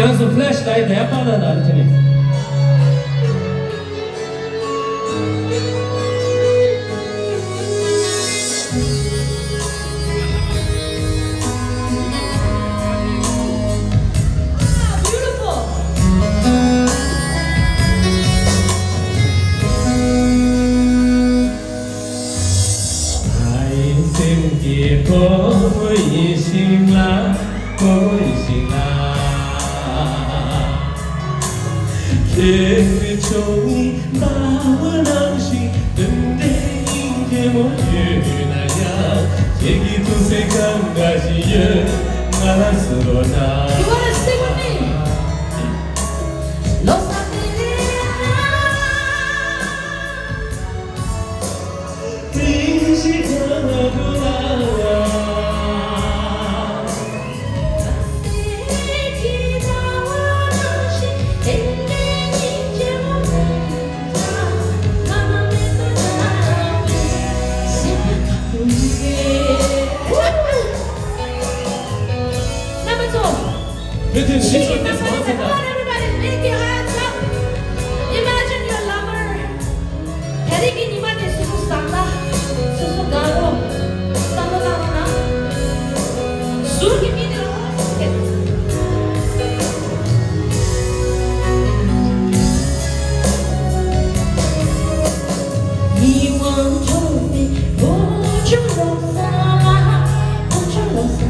像是 flashlight 等下放在哪里？这里。我已醒了，我已醒了。天中你把我浪醒，等待明天我与那样，제기두세 강가지에 나서나. You wanna sing with me? Lobsang. Everybody, make your hands up. Imagine your lover. 대리기 님한테 수수 싼다. 수수 가고 싼거 나오나? 수기 믿으러你望着你，我就落下，我就落下。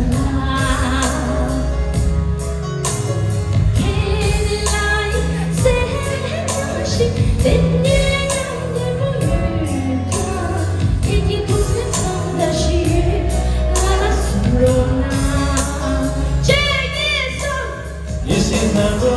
예시 나고